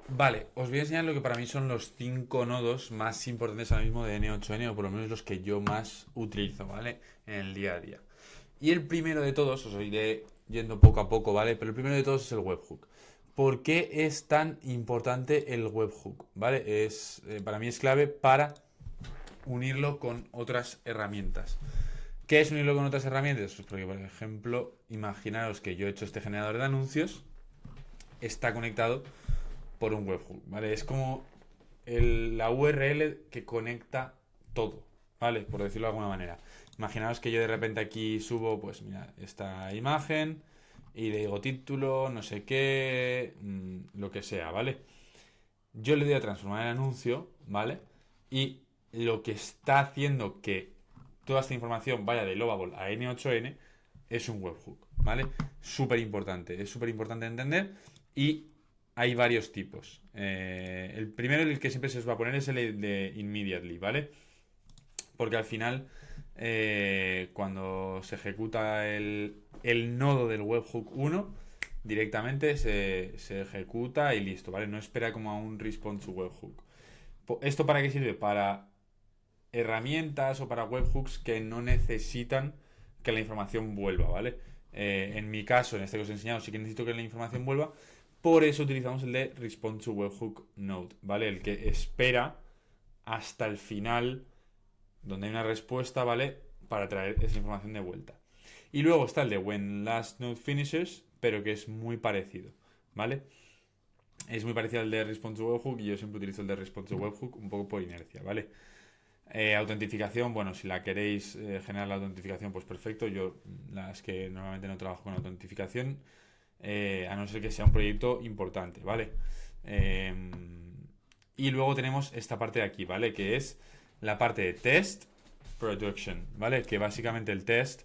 Vale, os voy a enseñar lo que para mí son los 5 nodos más importantes ahora mismo de N8N, o por lo menos los que yo más utilizo, ¿vale? En el día a día. Y el primero de todos, os iré yendo poco a poco, ¿vale? Pero el primero de todos es el webhook. ¿Por qué es tan importante el webhook? ¿Vale? Para mí es clave para unirlo con otras herramientas. ¿Qué es unirlo con otras herramientas? Pues porque, por ejemplo, imaginaros que yo he hecho este generador de anuncios, está conectado por un webhook, ¿vale? Es como la URL que conecta todo, ¿vale? Por decirlo de alguna manera. Imaginaos que yo de repente aquí subo, pues mira, esta imagen y le digo título, no sé qué, lo que sea, ¿vale? Yo le doy a transformar el anuncio, ¿vale? Y lo que está haciendo que toda esta información vaya de Lovable a N8N es un webhook, ¿vale? Es súper importante entender y hay varios tipos. El primero, el que siempre se os va a poner, es el de immediately, ¿vale? Porque al final, cuando se ejecuta el nodo del webhook 1, directamente se ejecuta y listo, ¿vale? No espera como a un response to webhook. ¿Esto para qué sirve? Para herramientas o para webhooks que no necesitan que la información vuelva, ¿vale? En mi caso, en este que os he enseñado, sí que necesito que la información vuelva. Por eso utilizamos el de Response to Webhook Node, ¿vale? El que espera hasta el final, donde hay una respuesta, ¿vale? Para traer esa información de vuelta. Y luego está el de When Last Node Finishes, pero que es muy parecido, ¿vale? Es muy parecido al de Response to Webhook y yo siempre utilizo el de Response to Webhook un poco por inercia, ¿vale? Autentificación, bueno, si la queréis generar la autentificación, pues perfecto. Yo las que normalmente no trabajo con autentificación, a no ser que sea un proyecto importante, ¿vale? Eh, y luego tenemos esta parte de aquí, ¿vale? Que es la parte de test production, ¿vale? Que básicamente el test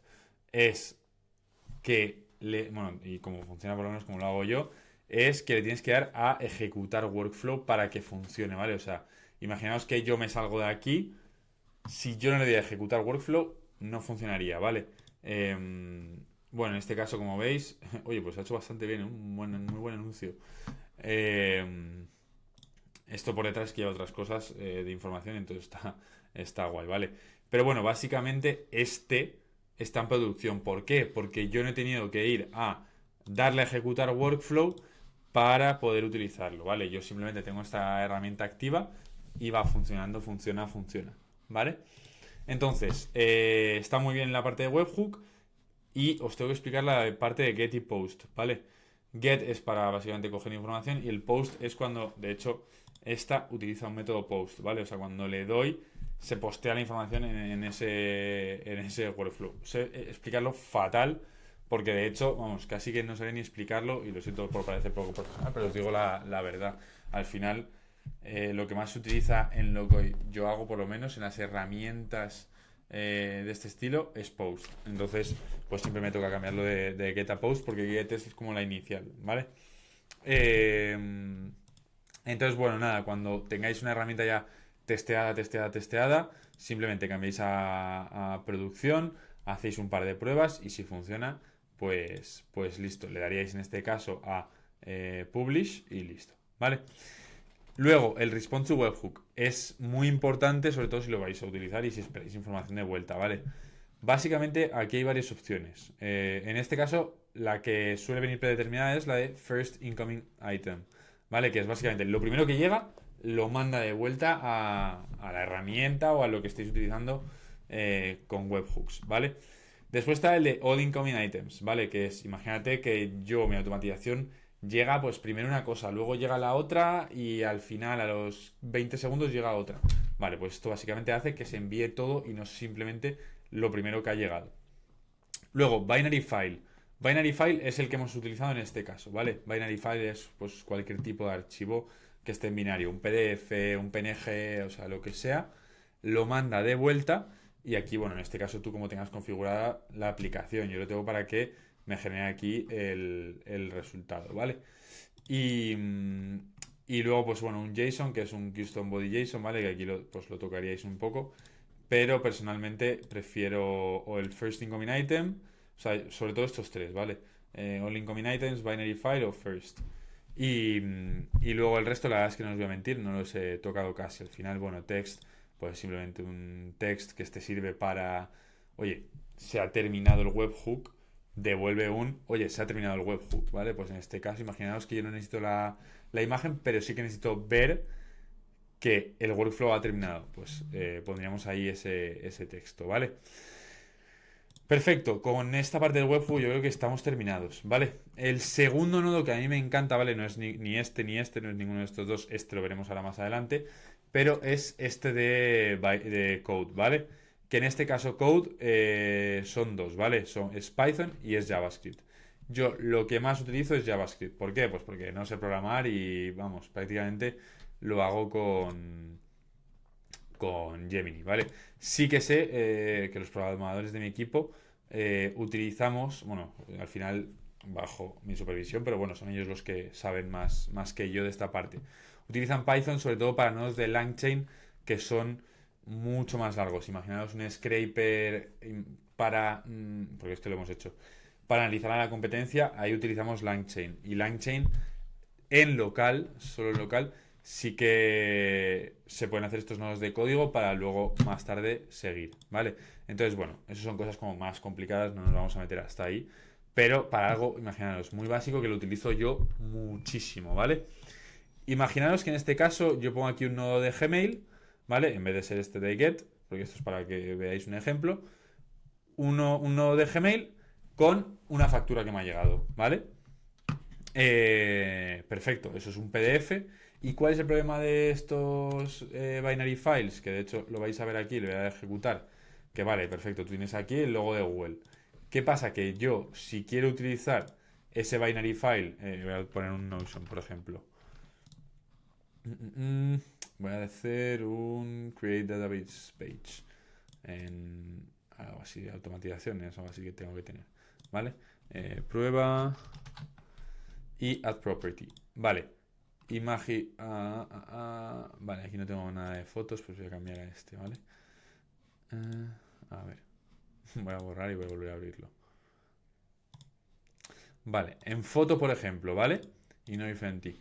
es bueno, y como funciona por lo menos como lo hago yo, es que le tienes que dar a ejecutar workflow para que funcione, ¿vale? O sea, imaginaos que yo me salgo de aquí, si yo no le doy a ejecutar workflow, no funcionaría, ¿vale? Bueno, en este caso, como veis, oye, pues ha hecho bastante bien, ¿eh? Muy buen anuncio. Eh, Esto por detrás que lleva otras cosas de información, entonces está guay, ¿vale? Pero bueno, básicamente está en producción. ¿Por qué? Porque yo no he tenido que ir a darle a ejecutar workflow para poder utilizarlo, ¿vale? Yo simplemente tengo esta herramienta activa y va funcionando, funciona, ¿vale? Entonces, está muy bien la parte de webhook y os tengo que explicar la parte de get y post, ¿vale? Get es para básicamente coger información y el post es cuando, de hecho, esta utiliza un método post, ¿vale? O sea, cuando le doy, se postea la información en ese workflow. Sé explicarlo fatal porque, de hecho, vamos, casi que no sabía ni explicarlo y lo siento por parecer poco profesional, pero os digo la verdad. Al final, lo que más se utiliza en lo que yo hago, por lo menos, en las herramientas de este estilo, es post. Entonces, pues siempre me toca cambiarlo de get a post porque get es como la inicial, ¿vale? Eh, entonces, bueno, nada, cuando tengáis una herramienta ya testeada, simplemente cambiáis a producción, hacéis un par de pruebas y si funciona, pues listo. Le daríais en este caso a publish y listo, ¿vale? Luego, el response to webhook es muy importante, sobre todo si lo vais a utilizar y si esperáis información de vuelta, ¿vale? Básicamente, aquí hay varias opciones. En este caso, la que suele venir predeterminada es la de First Incoming Item, ¿vale? Que es básicamente lo primero que llega, lo manda de vuelta a la herramienta o a lo que estéis utilizando con webhooks, ¿vale? Después está el de All Incoming Items, ¿vale? Que es, imagínate que yo, mi automatización, llega pues primero una cosa, luego llega la otra y al final, a los 20 segundos, llega otra. Vale, pues esto básicamente hace que se envíe todo y no simplemente lo primero que ha llegado. Luego, Binary File. Binary File es el que hemos utilizado en este caso, ¿vale? Binary File es pues cualquier tipo de archivo que esté en binario, un PDF, un PNG, o sea, lo que sea, lo manda de vuelta y aquí, bueno, en este caso tú como tengas configurada la aplicación, yo lo tengo para que me genere aquí el resultado, ¿vale? Y, y luego, pues bueno, un JSON, que es un Custom Body JSON, ¿vale? Que aquí pues lo tocaríais un poco. Pero personalmente prefiero o el First Incoming Item, o sea, sobre todo estos tres, ¿vale? All Incoming Items, Binary File o First. Y luego el resto, la verdad es que no os voy a mentir, no los he tocado casi. Al final, bueno, text, pues simplemente un text que este sirve para, oye, se ha terminado el webhook, devuelve un, oye, se ha terminado el webhook, ¿vale? Pues en este caso, imaginaos que yo no necesito la imagen, pero sí que necesito ver que el workflow ha terminado. Pues pondríamos ahí ese texto, ¿vale? Perfecto, con esta parte del webhook yo creo que estamos terminados, ¿vale? El segundo nodo que a mí me encanta, ¿vale? No es ni este ni este, no es ninguno de estos dos, este lo veremos ahora más adelante, pero es este de Code, ¿vale? Que en este caso Code son dos, ¿vale? Es Python y es JavaScript. Yo lo que más utilizo es JavaScript. ¿Por qué? Pues porque no sé programar y, vamos, prácticamente lo hago con Gemini, ¿vale? Sí que sé que los programadores de mi equipo utilizamos, bueno, al final bajo mi supervisión, pero bueno, son ellos los que saben más que yo de esta parte. Utilizan Python sobre todo para nodos de LangChain que son mucho más largos. Imaginaos un scraper para, porque esto lo hemos hecho, para analizar a la competencia, ahí utilizamos LangChain. Y LangChain en local, solo en local, sí que se pueden hacer estos nodos de código para luego más tarde seguir, ¿vale? Entonces, bueno, eso son cosas como más complicadas, no nos vamos a meter hasta ahí. Pero para algo, imaginaros, muy básico que lo utilizo yo muchísimo, ¿vale? Imaginaros que en este caso yo pongo aquí un nodo de Gmail, ¿vale? En vez de ser este de get, porque esto es para que veáis un ejemplo, un nodo de Gmail con una factura que me ha llegado, ¿vale? Perfecto, eso es un PDF. ¿Y cuál es el problema de estos binary files? Que de hecho lo vais a ver aquí, le voy a ejecutar. Que vale, perfecto, tú tienes aquí el logo de Google. ¿Qué pasa? Que yo, si quiero utilizar ese binary file, voy a poner un Notion, por ejemplo. Voy a hacer un create database page en algo así de automatizaciones, algo así que tengo que tener. ¿Vale? Prueba y add property. Vale. Vale, aquí no tengo nada de fotos, pues voy a cambiar a este, ¿vale? A ver. Voy a borrar y voy a volver a abrirlo. Vale, en foto, por ejemplo, ¿vale? Y no diferente.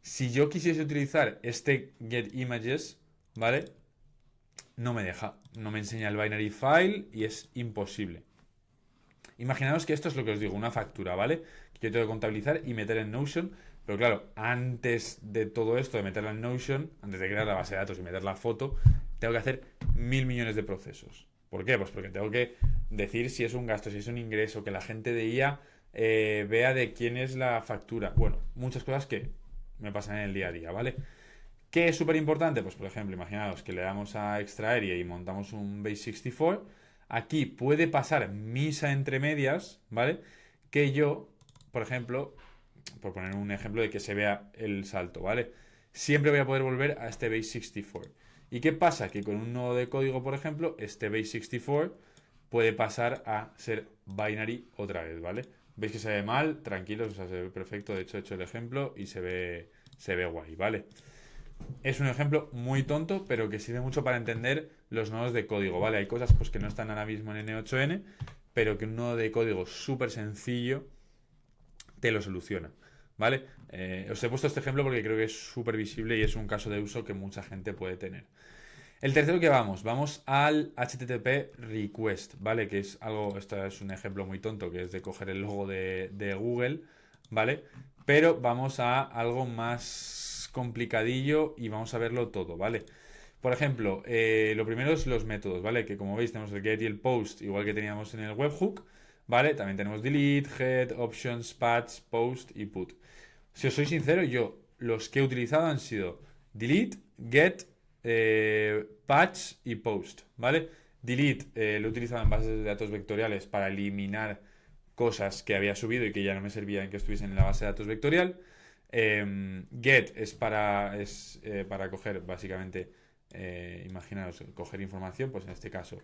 Si yo quisiese utilizar este get images, ¿vale? No me deja. No me enseña el binary file y es imposible. Imaginaos que esto es lo que os digo, una factura, ¿vale? Que yo tengo que contabilizar y meter en Notion. Pero claro, antes de todo esto, de meterla en Notion, antes de crear la base de datos y meter la foto, tengo que hacer 1.000 millones de procesos. ¿Por qué? Pues porque tengo que decir si es un gasto, si es un ingreso, que la gente de IA vea de quién es la factura. Bueno, muchas cosas que me pasan en el día a día, ¿vale? ¿Qué es súper importante? Pues por ejemplo, imaginaos que le damos a extraer y montamos un base64. Aquí puede pasar misa entre medias, ¿vale? Que yo, por ejemplo, por poner un ejemplo de que se vea el salto, ¿vale? Siempre voy a poder volver a este base64. ¿Y qué pasa? Que con un nodo de código, por ejemplo, este base64 puede pasar a ser binary otra vez, ¿vale? ¿Veis que se ve mal? Tranquilos, o sea, se ve perfecto. De hecho, he hecho el ejemplo y se ve guay, ¿vale? Es un ejemplo muy tonto, pero que sirve mucho para entender los nodos de código, ¿vale? Hay cosas pues, que no están ahora mismo en N8N, pero que un nodo de código súper sencillo te lo soluciona, ¿vale? Os he puesto este ejemplo porque creo que es súper visible y es un caso de uso que mucha gente puede tener. El tercero que vamos al HTTP request, ¿vale? Que es algo, esto es un ejemplo muy tonto, que es de coger el logo de Google, ¿vale? Pero vamos a algo más complicadillo y vamos a verlo todo, ¿vale? Por ejemplo, lo primero es los métodos, ¿vale? Que como veis tenemos el get y el post, igual que teníamos en el webhook, ¿vale? También tenemos delete, head, options, patch, post y put. Si os soy sincero, yo los que he utilizado han sido delete, get, patch y post, ¿vale? Delete lo he utilizado en bases de datos vectoriales para eliminar cosas que había subido y que ya no me servían que estuviesen en la base de datos vectorial. Get es para coger básicamente, imaginaros, coger información, pues en este caso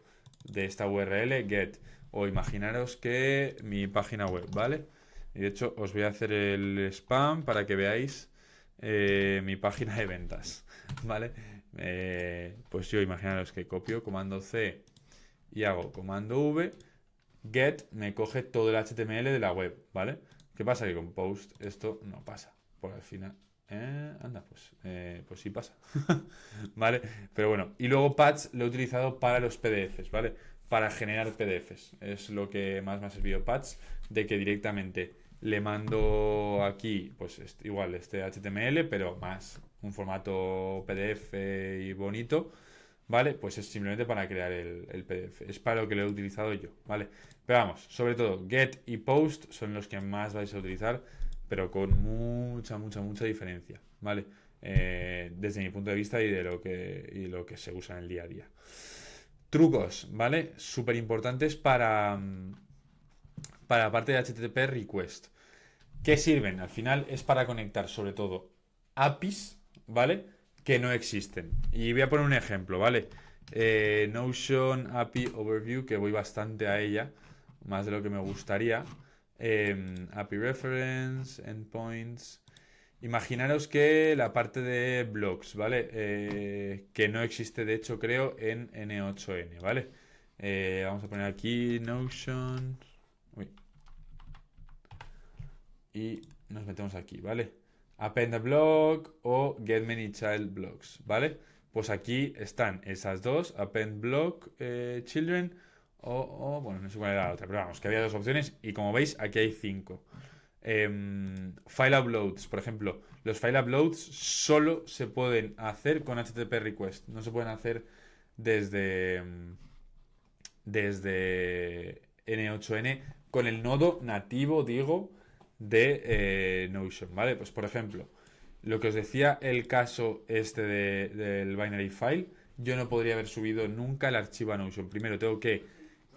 de esta URL, get, o imaginaros que mi página web, ¿vale? Y de hecho os voy a hacer el spam para que veáis mi página de ventas, ¿vale? Pues yo imaginaros que copio comando C y hago comando V, get me coge todo el HTML de la web, ¿vale? ¿Qué pasa? Que con post esto no pasa, por al final. Anda, pues sí pasa. ¿Vale? Pero bueno, y luego Patch lo he utilizado para los PDFs, ¿vale? Para generar PDFs. Es lo que más me ha servido Patch, de que directamente le mando aquí, pues igual este HTML, pero más un formato PDF y bonito, ¿vale? Pues es simplemente para crear el PDF. Es para lo que lo he utilizado yo, ¿vale? Pero vamos, sobre todo get y post son los que más vais a utilizar, pero con mucha diferencia, ¿vale? Desde mi punto de vista lo que se usa en el día a día. Trucos, ¿vale? Súper importantes para la parte de HTTP request. ¿Qué sirven? Al final es para conectar sobre todo APIs, ¿vale? Que no existen. Y voy a poner un ejemplo, ¿vale? Notion API Overview, que voy bastante a ella, más de lo que me gustaría. API Reference, Endpoints. Imaginaros que la parte de blogs, ¿vale? Que no existe, de hecho, creo, en N8N, ¿vale? Vamos a poner aquí Notion. Uy. Y nos metemos aquí, ¿vale? Append a blog o get many child blogs, ¿vale? Pues aquí están esas dos, append blog children bueno, no sé cuál era la otra, pero vamos, que había dos opciones y como veis aquí hay 5. File uploads, por ejemplo, los file uploads solo se pueden hacer con HTTP request, no se pueden hacer desde N8N con el nodo nativo, digo, de Notion, ¿vale? Pues por ejemplo, lo que os decía el caso este del binary file, yo no podría haber subido nunca el archivo a Notion. Primero tengo que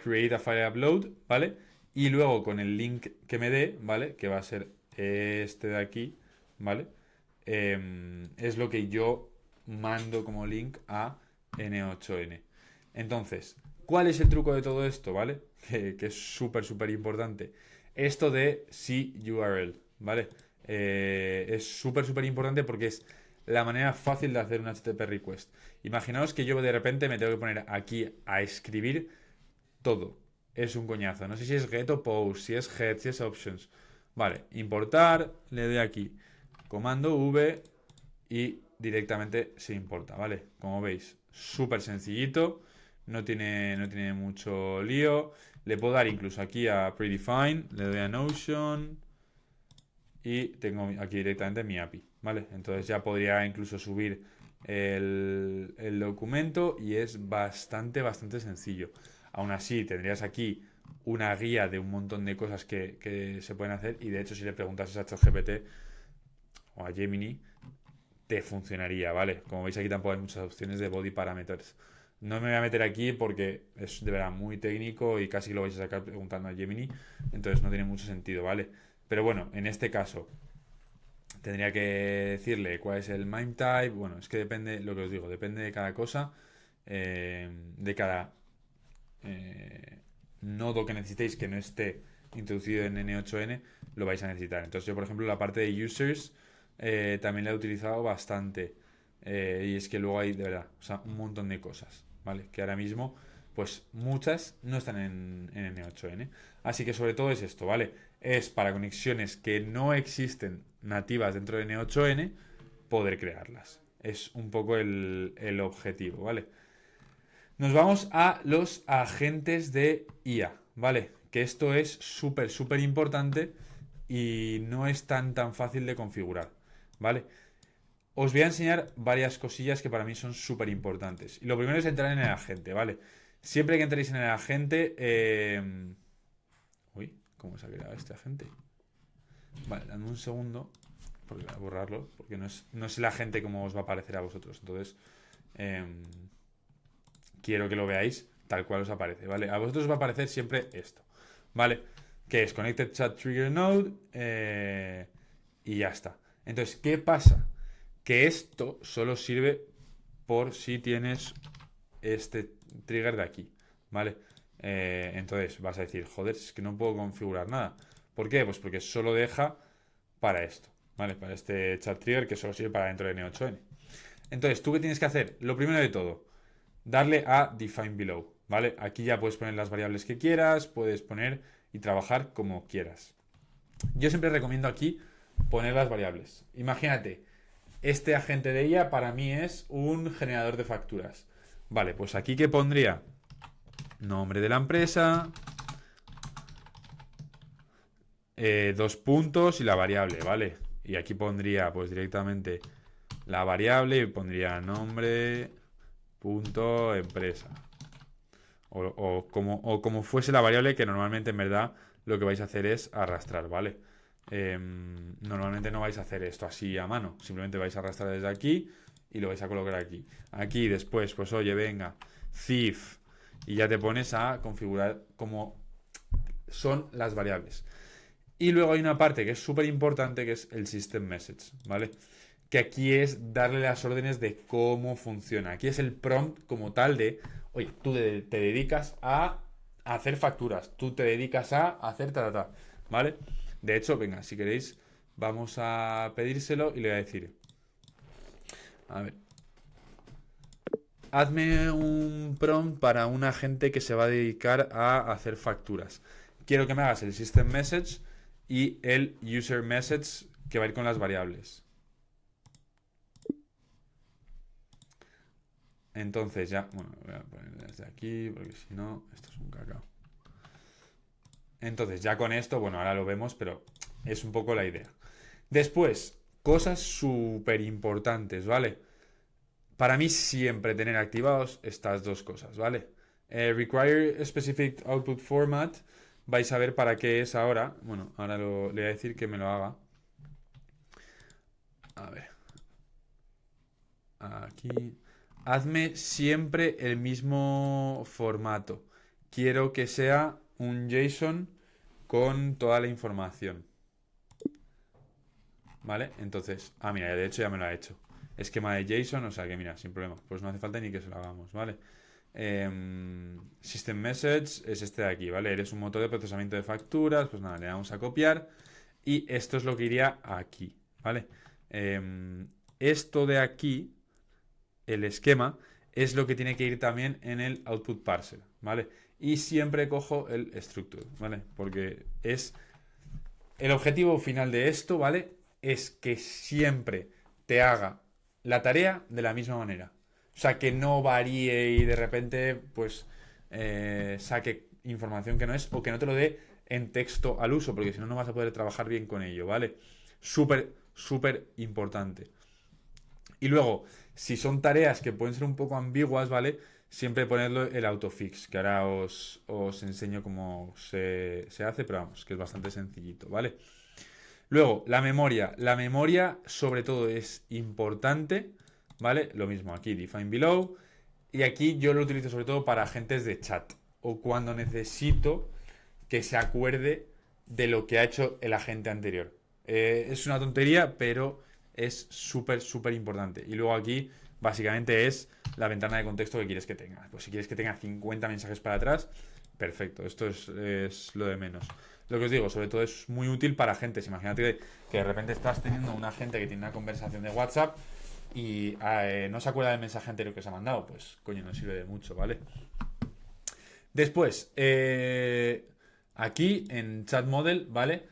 create a file upload, ¿vale? Y luego con el link que me dé, ¿vale? Que va a ser este de aquí, ¿vale? Es lo que yo mando como link a N8N. Entonces, ¿cuál es el truco de todo esto, ¿vale? Que es súper importante. Esto de CURL, ¿vale? Es súper importante porque es la manera fácil de hacer un HTTP request. Imaginaos que yo de repente me tengo que poner aquí a escribir todo. Es un coñazo. No sé si es get o post, si es head, si es options. Vale, importar, le doy aquí comando V y directamente se importa, ¿vale? Como veis, súper sencillito, no tiene mucho lío. Le puedo dar incluso aquí a predefine, le doy a Notion y tengo aquí directamente mi API, ¿vale? Entonces ya podría incluso subir el documento y es bastante sencillo. Aún así, tendrías aquí una guía de un montón de cosas que se pueden hacer y de hecho si le preguntas a ChatGPT o a Gemini, te funcionaría, ¿vale? Como veis aquí tampoco hay muchas opciones de body parameters. No me voy a meter aquí porque es de verdad muy técnico y casi lo vais a sacar preguntando a Gemini, entonces no tiene mucho sentido, ¿vale? Pero bueno, en este caso tendría que decirle cuál es el MIME type. Bueno, es que depende, lo que os digo, depende de cada cosa, de cada nodo que necesitéis que no esté introducido en N8N, lo vais a necesitar. Entonces yo, por ejemplo, la parte de users también la he utilizado bastante. Y es que luego hay, de verdad, o sea, un montón de cosas, ¿vale? Que ahora mismo, pues muchas no están en N8N. Así que sobre todo es esto, ¿vale? Es para conexiones que no existen nativas dentro de N8N, poder crearlas. Es un poco el objetivo, ¿vale? Nos vamos a los agentes de IA, ¿vale? Que esto es súper importante y no es tan fácil de configurar, ¿vale? Os voy a enseñar varias cosillas que para mí son súper importantes. Y lo primero es entrar en el agente, ¿vale? Siempre que entréis en el agente... Uy, ¿cómo se ha creado este agente? Vale, dame un segundo, porque voy a borrarlo, porque no es el agente como os va a aparecer a vosotros. Entonces, quiero que lo veáis tal cual os aparece, ¿vale? A vosotros os va a aparecer siempre esto, ¿vale? Que es Connected Chat Trigger Node y ya está. Entonces, ¿qué pasa? Que esto solo sirve por si tienes este trigger de aquí, ¿vale? Entonces vas a decir, joder, es que no puedo configurar nada. ¿Por qué? Pues porque solo deja para esto, ¿vale? Para este chat trigger que solo sirve para dentro de N8N. Entonces, ¿tú qué tienes que hacer? Lo primero de todo, darle a define below, ¿vale? Aquí ya puedes poner las variables que quieras, puedes poner y trabajar como quieras. Yo siempre recomiendo aquí poner las variables. Imagínate, este agente de IA para mí es un generador de facturas. Vale, pues aquí ¿qué pondría? Nombre de la empresa, dos puntos y la variable, ¿vale? Y aquí pondría pues directamente la variable y pondría nombre, punto, empresa. O como fuese la variable, que normalmente en verdad lo que vais a hacer es arrastrar, ¿vale? Normalmente no vais a hacer esto así a mano, simplemente vais a arrastrar desde aquí y lo vais a colocar aquí. Aquí después, pues oye, venga, thief, y ya te pones a configurar como son las variables. Y luego hay una parte que es súper importante, que es el system message, ¿vale? Que aquí es darle las órdenes de cómo funciona. Aquí es el prompt como tal de, oye, tú te dedicas a hacer facturas, tú te dedicas a hacer ta, ¿vale? De hecho, venga, si queréis, vamos a pedírselo y le voy a decir, a ver, hazme un prompt para una gente que se va a dedicar a hacer facturas. Quiero que me hagas el system message y el user message que va a ir con las variables. Entonces ya, bueno, voy a poner desde aquí porque si no, esto es un cacao. Entonces ya con esto, bueno, ahora lo vemos, pero es un poco la idea. Después, cosas súper importantes, ¿vale? Para mí siempre tener activados estas dos cosas, ¿vale? Require specific output format. Vais a ver para qué es ahora. Bueno, ahora le voy a decir que me lo haga. A ver. Aquí. Hazme siempre el mismo formato. Quiero que sea un JSON con toda la información. ¿Vale? Entonces, mira, de hecho ya me lo ha hecho. Esquema de JSON, o sea que mira, sin problema. Pues no hace falta ni que se lo hagamos, ¿vale? System Message es este de aquí, ¿vale? Eres un motor de procesamiento de facturas, pues nada, le damos a copiar. Y esto es lo que iría aquí, ¿vale? Esto de aquí, el esquema, es lo que tiene que ir también en el output parser, ¿vale? Y siempre cojo el structure, ¿vale? Porque es el objetivo final de esto, ¿vale? Es que siempre te haga la tarea de la misma manera. O sea, que no varíe y de repente, pues, saque información que no es o que no te lo dé en texto al uso, porque si no, no vas a poder trabajar bien con ello, ¿vale? Súper, súper importante. Y luego, si son tareas que pueden ser un poco ambiguas, ¿vale? Siempre ponerlo el autofix, que ahora os enseño cómo se hace, pero vamos, que es bastante sencillito, ¿vale? Luego, la memoria. La memoria, sobre todo, es importante, ¿vale? Lo mismo aquí, define below. Y aquí yo lo utilizo sobre todo para agentes de chat. O cuando necesito que se acuerde de lo que ha hecho el agente anterior. Es una tontería, pero es súper, súper importante. Y luego aquí, básicamente, es la ventana de contexto que quieres que tenga. Pues si quieres que tenga 50 mensajes para atrás, perfecto. Esto es lo de menos. Lo que os digo, sobre todo es muy útil para agentes. Imagínate que de repente estás teniendo un agente que tiene una conversación de WhatsApp y no se acuerda del mensaje anterior que se ha mandado. Pues coño, no sirve de mucho, ¿vale? Después, aquí en Chat Model, ¿vale?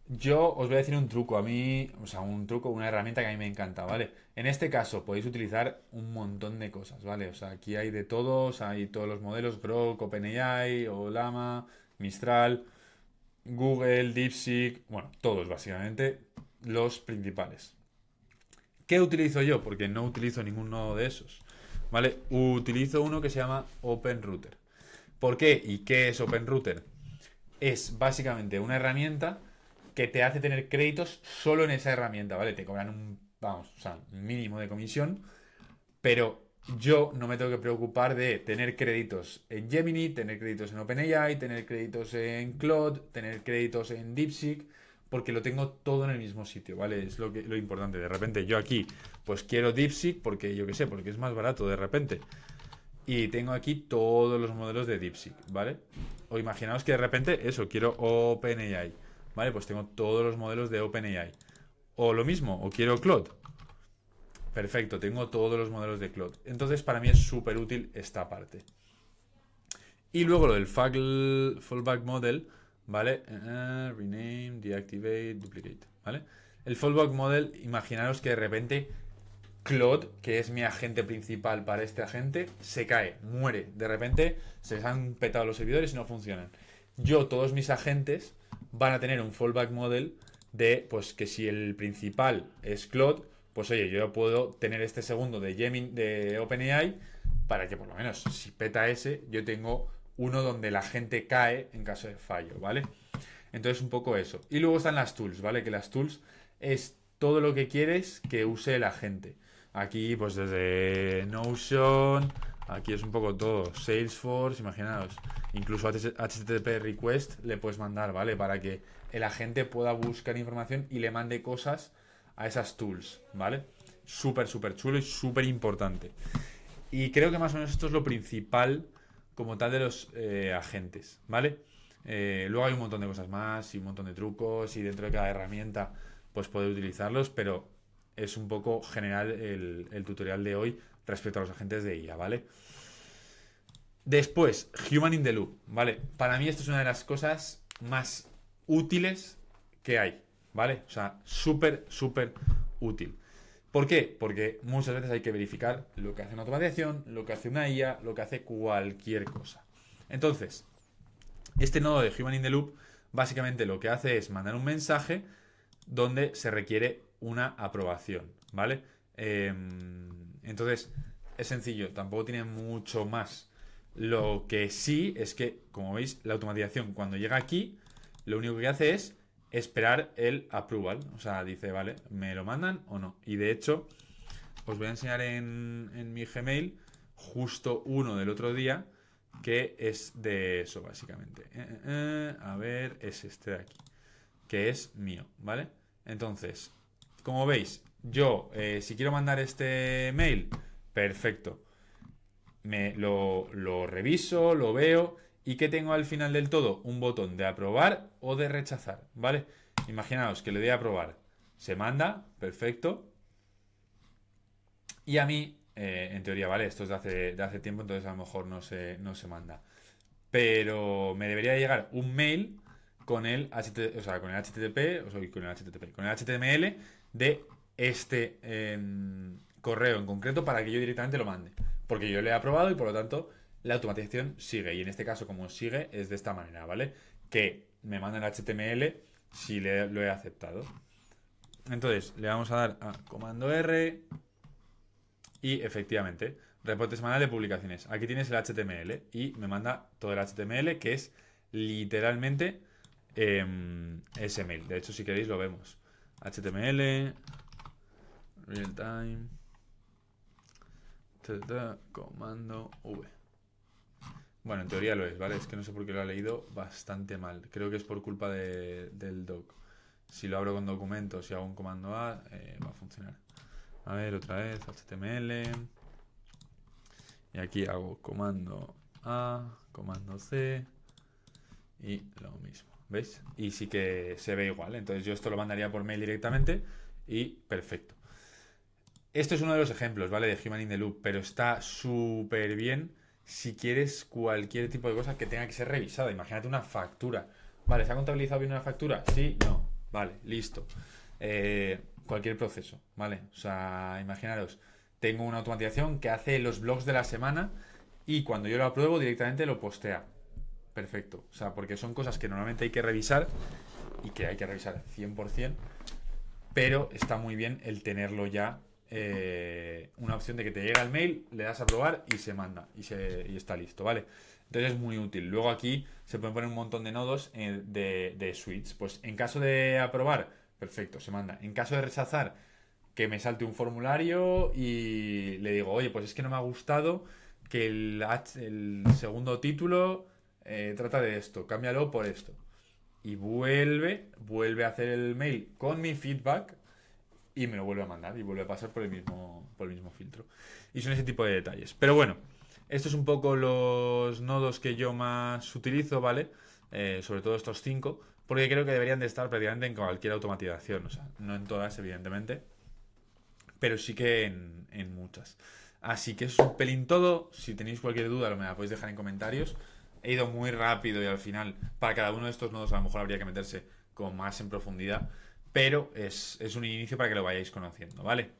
Yo os voy a decir un truco, a mí, o sea, un truco, una herramienta que a mí me encanta, ¿vale? En este caso podéis utilizar un montón de cosas, ¿vale? O sea, aquí hay de todos, hay todos los modelos, Grok, OpenAI, Olama, Mistral, Google, DeepSeek, bueno, todos básicamente, los principales. ¿Qué utilizo yo? Porque no utilizo ninguno de esos, ¿vale? Utilizo uno que se llama OpenRouter. ¿Por qué? ¿Y qué es OpenRouter? Es básicamente una herramienta que te hace tener créditos solo en esa herramienta, ¿vale? Te cobran un mínimo de comisión, pero yo no me tengo que preocupar de tener créditos en Gemini, tener créditos en OpenAI, tener créditos en Claude, tener créditos en DeepSeek, porque lo tengo todo en el mismo sitio, ¿vale? Es lo importante. De repente yo aquí, pues quiero DeepSeek porque yo qué sé, porque es más barato de repente. Y tengo aquí todos los modelos de DeepSeek, ¿vale? O imaginaos que de repente, eso, quiero OpenAI, ¿vale? Pues tengo todos los modelos de OpenAI. O lo mismo, o quiero Claude. Perfecto, tengo todos los modelos de Claude. Entonces, para mí es súper útil esta parte. Y luego lo del fallback model, ¿vale? Rename, deactivate, duplicate, ¿vale? El fallback model, imaginaros que de repente Claude, que es mi agente principal para este agente, se cae, muere. De repente se les han petado los servidores y no funcionan. Todos mis agentes van a tener un fallback model de, pues, que si el principal es Claude, pues oye, yo puedo tener este segundo de Gemini, de OpenAI, para que por lo menos si peta ese, yo tengo uno donde la gente cae en caso de fallo, ¿vale? Entonces un poco eso. Y luego están las tools, ¿vale? Que las tools es todo lo que quieres que use la gente. Aquí pues desde Notion, aquí es un poco todo. Salesforce, imaginaos. Incluso HTTP request le puedes mandar, ¿vale? Para que el agente pueda buscar información y le mande cosas a esas tools, ¿vale? Súper, súper chulo y súper importante. Y creo que más o menos esto es lo principal como tal de los agentes, ¿vale? Luego hay un montón de cosas más y un montón de trucos y dentro de cada herramienta pues puedes utilizarlos, pero es un poco general el tutorial de hoy respecto a los agentes de IA, ¿vale? Después, Human in the Loop, ¿vale? Para mí esto es una de las cosas más útiles que hay, ¿vale? O sea, súper, súper útil. ¿Por qué? Porque muchas veces hay que verificar lo que hace una automatización, lo que hace una IA, lo que hace cualquier cosa. Entonces, este nodo de Human in the Loop básicamente lo que hace es mandar un mensaje donde se requiere una aprobación, ¿vale? Entonces, es sencillo, tampoco tiene mucho más. Lo que sí es que, como veis, la automatización cuando llega aquí, lo único que hace es esperar el approval. O sea, dice, vale, ¿me lo mandan o no? Y de hecho, os voy a enseñar en mi Gmail justo uno del otro día que es de eso, básicamente. A ver, es este de aquí, que es mío, ¿vale? Entonces, como veis, yo, si quiero mandar este mail, perfecto. Lo reviso, lo veo y que tengo al final del todo un botón de aprobar o de rechazar, ¿vale? Imaginaos que le doy a aprobar, se manda, perfecto. Y a mí, en teoría, ¿vale? Esto es de hace tiempo, entonces a lo mejor no se manda. Pero me debería llegar un mail con el HTTP, o sea, con el HTTP, o sea, con el HTTP, con el HTML de este correo en concreto para que yo directamente lo mande. Porque yo le he aprobado y por lo tanto la automatización sigue. Y en este caso, como sigue, es de esta manera, ¿vale? Que me manda el HTML si lo he aceptado. Entonces, le vamos a dar a comando R y efectivamente, reporte semanal de publicaciones. Aquí tienes el HTML y me manda todo el HTML que es literalmente ese mail. De hecho, si queréis lo vemos. HTML, real time, comando V. Bueno, en teoría lo es, ¿vale? Es que no sé por qué lo ha leído bastante mal. Creo que es por culpa del doc. Si lo abro con documentos y hago un comando A, va a funcionar. A ver, otra vez, HTML. Y aquí hago comando A, comando C. Y lo mismo, ¿veis? Y sí que se ve igual. Entonces yo esto lo mandaría por mail directamente y perfecto. Esto es uno de los ejemplos, ¿vale? De Human in the Loop, pero está súper bien si quieres cualquier tipo de cosa que tenga que ser revisada. Imagínate una factura. Vale, ¿se ha contabilizado bien una factura? Sí, no. Vale, listo. Cualquier proceso, ¿vale? O sea, imaginaros, tengo una automatización que hace los blogs de la semana y cuando yo lo apruebo directamente lo postea. Perfecto. O sea, porque son cosas que normalmente hay que revisar y que hay que revisar 100%, pero está muy bien el tenerlo ya. Una opción de que te llega el mail, le das a aprobar y se manda y está listo, ¿vale? Entonces es muy útil. Luego aquí se pueden poner un montón de nodos de suites. Pues en caso de aprobar, perfecto, se manda. En caso de rechazar, que me salte un formulario y le digo, oye, pues es que no me ha gustado que el segundo título trata de esto, cámbialo por esto. Y vuelve a hacer el mail con mi feedback y me lo vuelve a mandar y vuelve a pasar por el mismo filtro. Y son ese tipo de detalles. Pero bueno, estos son un poco los nodos que yo más utilizo, ¿vale? Sobre todo estos 5, porque creo que deberían de estar prácticamente en cualquier automatización. O sea, no en todas, evidentemente, pero sí que en muchas. Así que es un pelín todo. Si tenéis cualquier duda, me la podéis dejar en comentarios. He ido muy rápido y al final, para cada uno de estos nodos, a lo mejor habría que meterse como más en profundidad. pero es un inicio para que lo vayáis conociendo, ¿vale?